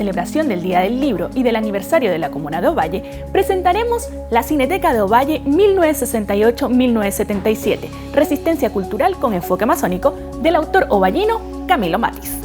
celebración del Día del Libro y del aniversario de la Comuna de Ovalle, presentaremos la Cineteca de Ovalle 1968-1977, Resistencia Cultural con enfoque masónico, del autor ovallino Camilo Matis.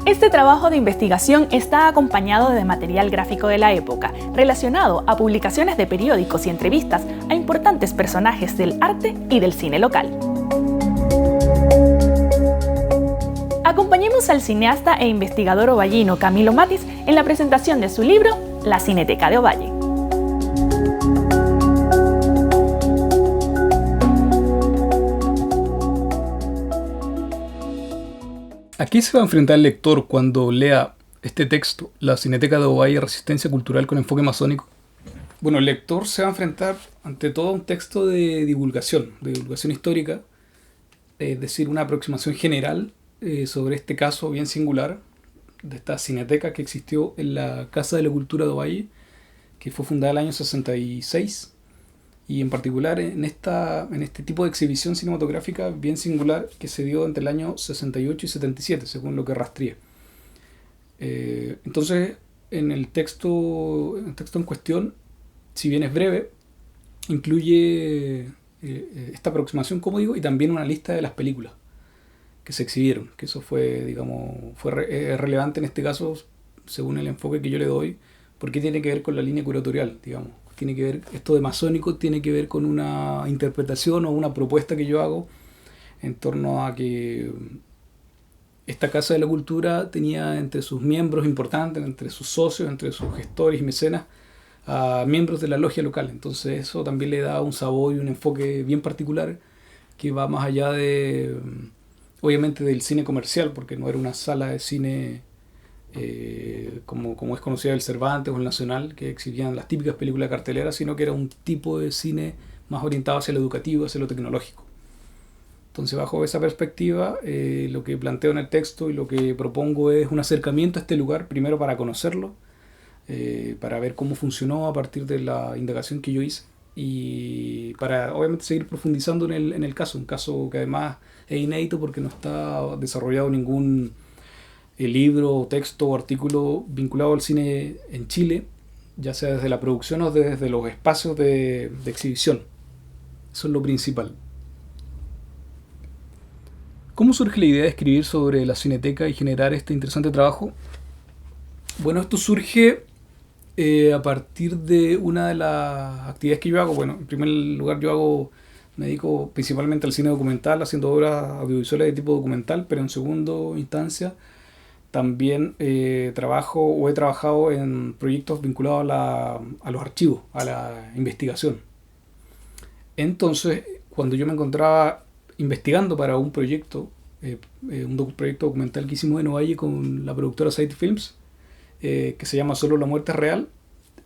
Este trabajo de investigación está acompañado de material gráfico de la época, relacionado a publicaciones de periódicos y entrevistas a importantes personajes del arte y del cine local. Acompañemos al cineasta e investigador ovallino Camilo Matis en la presentación de su libro La Cineteca de Ovalle. ¿A qué se va a enfrentar el lector cuando lea este texto, La Cineteca de Ovalle, Resistencia Cultural con enfoque masónico? Bueno, el lector se va a enfrentar ante todo a un texto de divulgación histórica, es decir, una aproximación general sobre este caso bien singular de esta cineteca que existió en la Casa de la Cultura de Ovalle, que fue fundada en el año 66, y en particular en este tipo de exhibición cinematográfica bien singular que se dio entre el año 68 y 77, según lo que rastreé. Entonces, en el texto en cuestión, si bien es breve, incluye esta aproximación, como digo, y también una lista de las películas que se exhibieron, que eso fue, digamos, relevante en este caso, según el enfoque que yo le doy, porque tiene que ver con la línea curatorial, digamos. Tiene que ver, esto de masónico tiene que ver con una interpretación o una propuesta que yo hago en torno a que esta Casa de la Cultura tenía entre sus miembros importantes, entre sus socios, entre sus gestores y mecenas, a miembros de la logia local. Entonces eso también le da un sabor y un enfoque bien particular que va más allá de, obviamente, del cine comercial, porque no era una sala de cine como es conocida el Cervantes o el Nacional, que exhibían las típicas películas carteleras, sino que era un tipo de cine más orientado hacia lo educativo, hacia lo tecnológico. Entonces, bajo esa perspectiva, lo que planteo en el texto y lo que propongo es un acercamiento a este lugar, primero para conocerlo, para ver cómo funcionó a partir de la indagación que yo hice, y para obviamente seguir profundizando en el caso, un caso que además es inédito porque no está desarrollado ningún libro, texto o artículo vinculado al cine en Chile, ya sea desde la producción o desde los espacios de exhibición. Eso es lo principal. ¿Cómo surge la idea de escribir sobre la Cineteca y generar este interesante trabajo? Bueno, esto surge a partir de una de las actividades que yo hago. Bueno, en primer lugar me dedico principalmente al cine documental, haciendo obras audiovisuales de tipo documental, pero en segunda instancia también he trabajado en proyectos vinculados a los archivos, a la investigación. Entonces, cuando yo me encontraba investigando para un proyecto documental que hicimos en Ovalle con la productora Sight Films, que se llama Solo la muerte es real,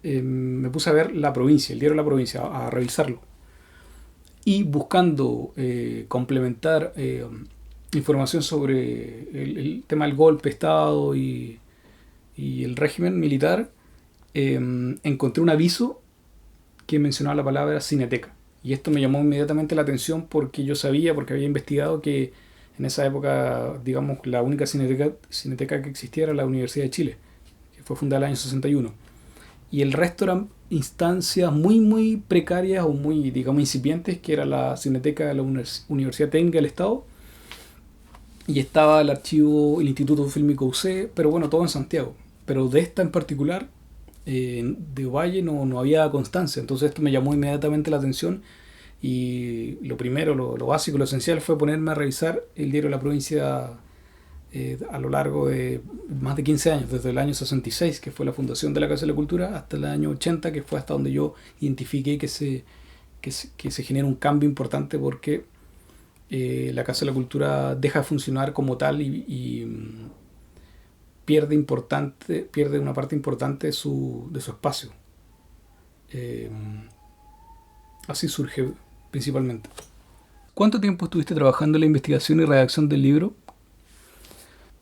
me puse a ver La Provincia, el diario La Provincia, a revisarlo. Y buscando complementar información sobre el tema del golpe de Estado y el régimen militar, encontré un aviso que mencionaba la palabra cineteca. Y esto me llamó inmediatamente la atención porque porque había investigado que en esa época, digamos, la única cineteca que existía era la Universidad de Chile, que fue fundada en el año 61. Y el resto eran instancias muy, muy precarias o muy, digamos, incipientes, que era la Cineteca de la Universidad Técnica del Estado, y estaba el Instituto Fílmico UC, pero bueno, todo en Santiago. Pero de esta en particular, de Ovalle, no había constancia. Entonces esto me llamó inmediatamente la atención, y lo primero, lo básico, lo esencial fue ponerme a revisar el diario de La Provincia a lo largo de más de 15 años, desde el año 66, que fue la fundación de la Casa de la Cultura, hasta el año 80, que fue hasta donde yo identifiqué que se genera un cambio importante, porque la Casa de la Cultura deja de funcionar como tal y pierde una parte importante de su espacio. Así surge principalmente. ¿Cuánto tiempo estuviste trabajando en la investigación y redacción del libro?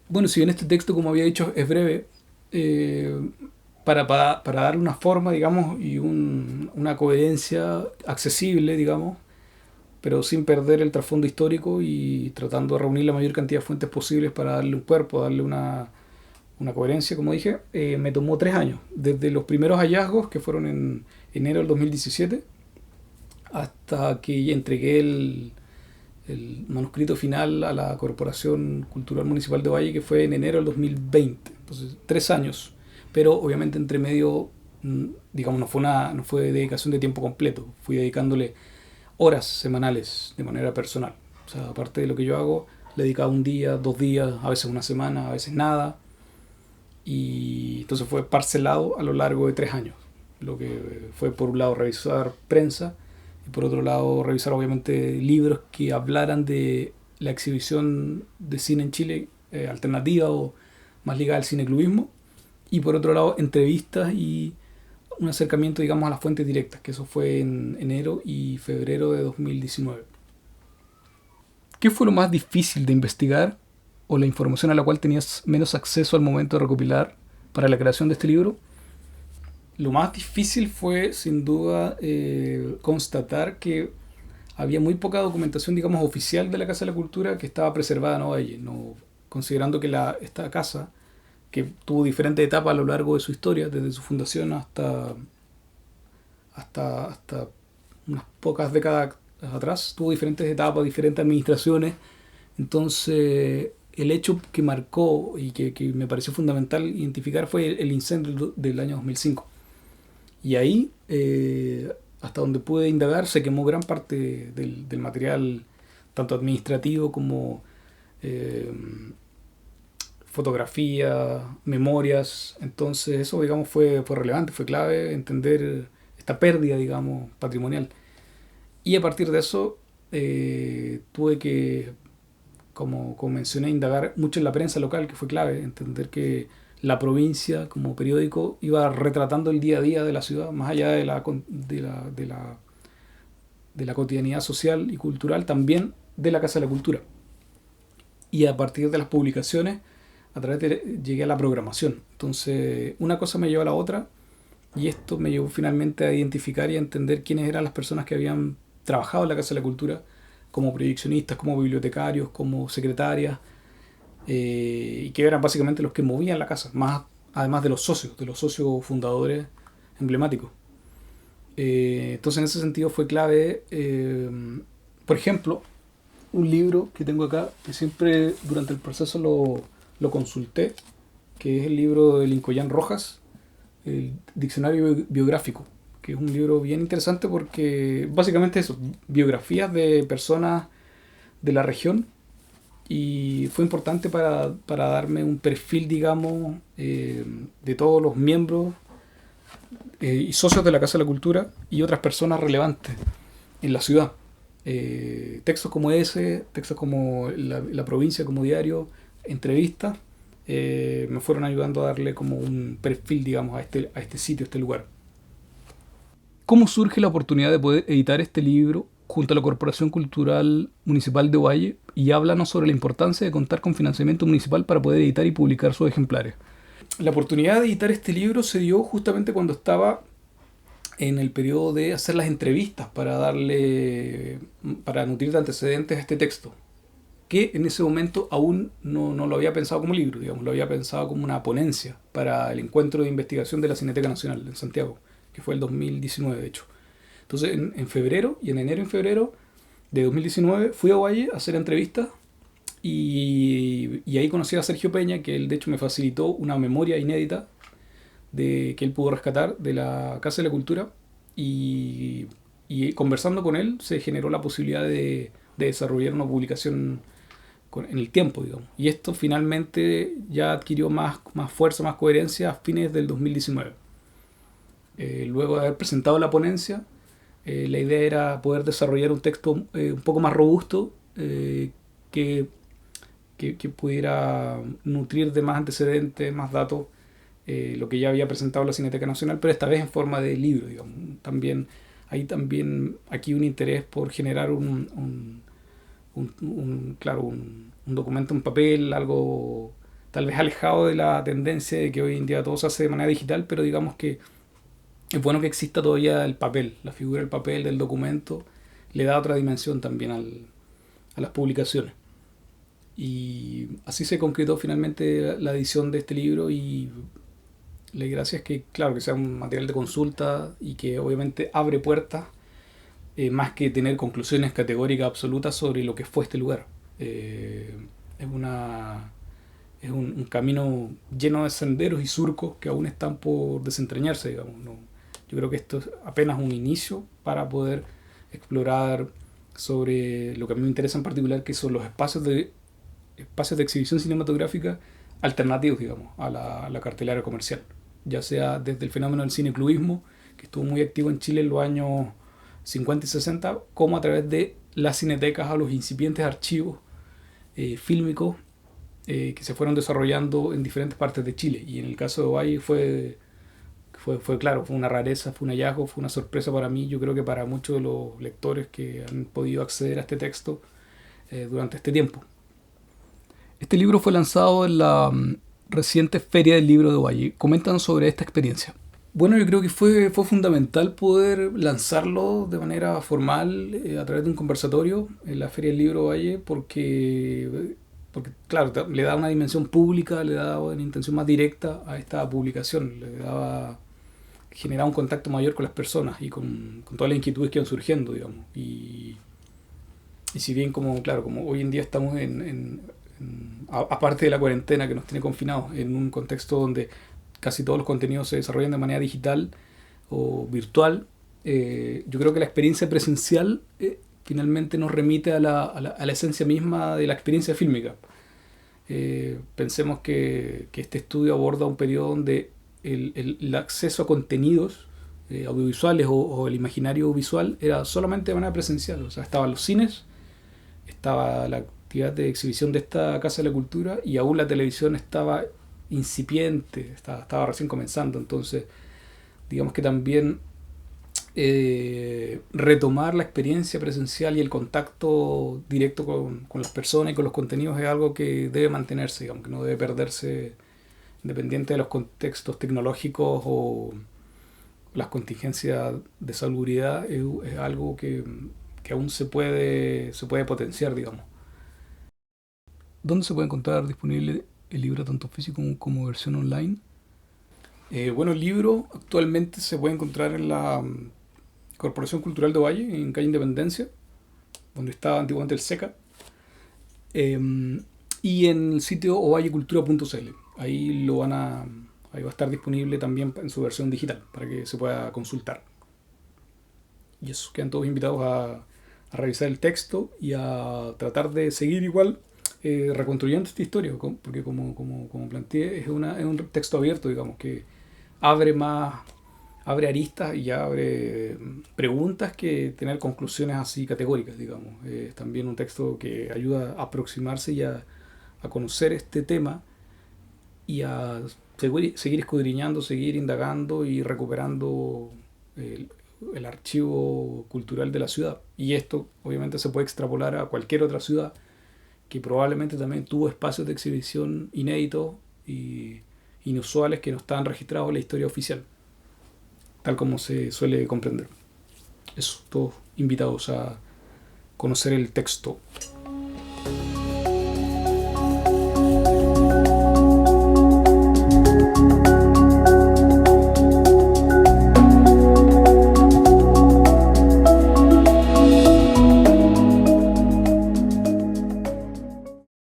Bueno, si bien este texto, como había dicho, es breve, para darle una forma, digamos, y una coherencia accesible, digamos, pero sin perder el trasfondo histórico y tratando de reunir la mayor cantidad de fuentes posibles para darle un cuerpo, darle una una coherencia, como dije, me tomó 3 años. Desde los primeros hallazgos, que fueron en enero del 2017, hasta que entregué el manuscrito final a la Corporación Cultural Municipal de Ovalle, que fue en enero del 2020. Entonces, 3 años. Pero obviamente entre medio, digamos, no fue dedicación de tiempo completo. Fui dedicándole horas semanales de manera personal. O sea, aparte de lo que yo hago, le dedicaba un día, 2 días, a veces una semana, a veces nada. Y entonces fue parcelado a lo largo de 3 años. Lo que fue, por un lado, revisar prensa y por otro lado revisar obviamente libros que hablaran de la exhibición de cine en Chile, alternativa o más ligada al cineclubismo, y por otro lado entrevistas y un acercamiento, digamos, a las fuentes directas, que eso fue en enero y febrero de 2019. ¿Qué fue lo más difícil de investigar o la información a la cual tenías menos acceso al momento de recopilar para la creación de este libro? Lo más difícil fue, sin duda, constatar que había muy poca documentación, digamos, oficial de la Casa de la Cultura que estaba preservada en Ovalle, ¿no? Considerando que esta casa, que tuvo diferentes etapas a lo largo de su historia, desde su fundación hasta unas pocas décadas atrás, tuvo diferentes etapas, diferentes administraciones. Entonces, el hecho que marcó y que me pareció fundamental identificar fue el incendio del año 2005. Y ahí, hasta donde pude indagar, se quemó gran parte del material, tanto administrativo como fotografía, memorias. Entonces eso, digamos, fue relevante, fue clave entender esta pérdida, digamos, patrimonial. Y a partir de eso tuve que, como mencioné, indagar mucho en la prensa local, que fue clave, entender que la provincia como periódico iba retratando el día a día de la ciudad, más allá de la cotidianidad social y cultural, también de la Casa de la Cultura. Y a partir de las publicaciones, llegué a la programación. Entonces, una cosa me llevó a la otra, y esto me llevó finalmente a identificar y a entender quiénes eran las personas que habían trabajado en la Casa de la Cultura, como proyeccionistas, como bibliotecarios, como secretarias, y que eran básicamente los que movían la casa, más además de los socios fundadores emblemáticos. Entonces, en ese sentido fue clave, por ejemplo, un libro que tengo acá, que siempre durante el proceso lo consulté, que es el libro de Lincoln Rojas, el Diccionario Biográfico, que es un libro bien interesante porque básicamente eso, biografías de personas de la región, y fue importante para darme un perfil, digamos, de todos los miembros y socios de la Casa de la Cultura y otras personas relevantes en la ciudad. Textos como ese, textos como la provincia como diario, entrevistas, me fueron ayudando a darle como un perfil, digamos, a este sitio, a este lugar. ¿Cómo surge la oportunidad de poder editar este libro junto a la Corporación Cultural Municipal de Ovalle? Y háblanos sobre la importancia de contar con financiamiento municipal para poder editar y publicar sus ejemplares. La oportunidad de editar este libro se dio justamente cuando estaba en el periodo de hacer las entrevistas para nutrir de antecedentes a este texto, que en ese momento aún no lo había pensado como libro, digamos, lo había pensado como una ponencia para el encuentro de investigación de la Cineteca Nacional en Santiago, que fue el 2019, de hecho. Entonces, en febrero y en enero y febrero de 2019 fui a Ovalle a hacer entrevistas, y ahí conocí a Sergio Peña, que él de hecho me facilitó una memoria inédita que él pudo rescatar de la Casa de la Cultura, y conversando con él se generó la posibilidad de desarrollar una publicación en el tiempo, digamos. Y esto finalmente ya adquirió más fuerza, más coherencia a fines del 2019. Luego de haber presentado la ponencia, la idea era poder desarrollar un texto un poco más robusto, que pudiera nutrir de más antecedentes, más datos, lo que ya había presentado la Cineteca Nacional, pero esta vez en forma de libro, digamos. Hay también aquí un interés por generar un documento en papel, algo tal vez alejado de la tendencia de que hoy en día todo se hace de manera digital, pero digamos que es bueno que exista todavía el papel, la figura del papel, del documento, le da otra dimensión también a las publicaciones. Y así se concretó finalmente la edición de este libro, y la gracia es que, claro, que sea un material de consulta y que obviamente abre puertas, más que tener conclusiones categóricas absolutas sobre lo que fue este lugar. Eh, es una, es un camino lleno de senderos y surcos que aún están por desentrañarse, digamos. ¿No? Yo creo que esto es apenas un inicio para poder explorar sobre lo que a mí me interesa en particular, que son los espacios de exhibición cinematográfica alternativos, digamos, a la cartelera comercial. Ya sea desde el fenómeno del cineclubismo, que estuvo muy activo en Chile en los años 50 y 60, como a través de las cinetecas, a los incipientes archivos fílmicos que se fueron desarrollando en diferentes partes de Chile. Y en el caso de Ovalle claro, fue una rareza, fue un hallazgo, fue una sorpresa para mí, yo creo que para muchos de los lectores que han podido acceder a este texto durante este tiempo. Este libro fue lanzado en la reciente Feria del Libro de Ovalle. Comentan sobre esta experiencia. Bueno, yo creo que fue fundamental poder lanzarlo de manera formal a través de un conversatorio en la Feria del Libro de Ovalle, porque claro, le da una dimensión pública, le da una intención más directa a esta publicación, generaba un contacto mayor con las personas y con todas las inquietudes que iban surgiendo, digamos. Y si bien, claro, como hoy en día estamos aparte de la cuarentena que nos tiene confinados, en un contexto donde casi todos los contenidos se desarrollan de manera digital o virtual, yo creo que la experiencia presencial finalmente nos remite a la esencia misma de la experiencia fílmica. Pensemos que este estudio aborda un periodo donde el acceso a contenidos audiovisuales o el imaginario visual era solamente de manera presencial. O sea, estaban los cines, estaba la actividad de exhibición de esta Casa de la Cultura, y aún la televisión estaba incipiente, estaba recién comenzando. Entonces, digamos que también retomar la experiencia presencial y el contacto directo con las personas y con los contenidos es algo que debe mantenerse, digamos, que no debe perderse independiente de los contextos tecnológicos o las contingencias de salubridad. Es algo que aún se puede potenciar, digamos. ¿Dónde se puede encontrar disponible el libro tanto físico como versión online? Bueno, el libro actualmente se puede encontrar en la Corporación Cultural de Ovalle, en calle Independencia, donde estaba antiguamente el SECA, y en el sitio ovallecultura.cl. Ahí va a estar disponible también en su versión digital para que se pueda consultar. Y eso, quedan todos invitados a revisar el texto y a tratar de seguir igual reconstruyendo esta historia, porque como planteé, es un texto abierto, digamos, que abre aristas y abre preguntas que tener conclusiones así categóricas, digamos. Es también un texto que ayuda a aproximarse y a conocer este tema y a seguir escudriñando, seguir indagando y recuperando el archivo cultural de la ciudad. Y esto obviamente se puede extrapolar a cualquier otra ciudad que probablemente también tuvo espacios de exhibición inéditos y inusuales que no estaban registrados en la historia oficial, tal como se suele comprender. Eso, todos invitados a conocer el texto.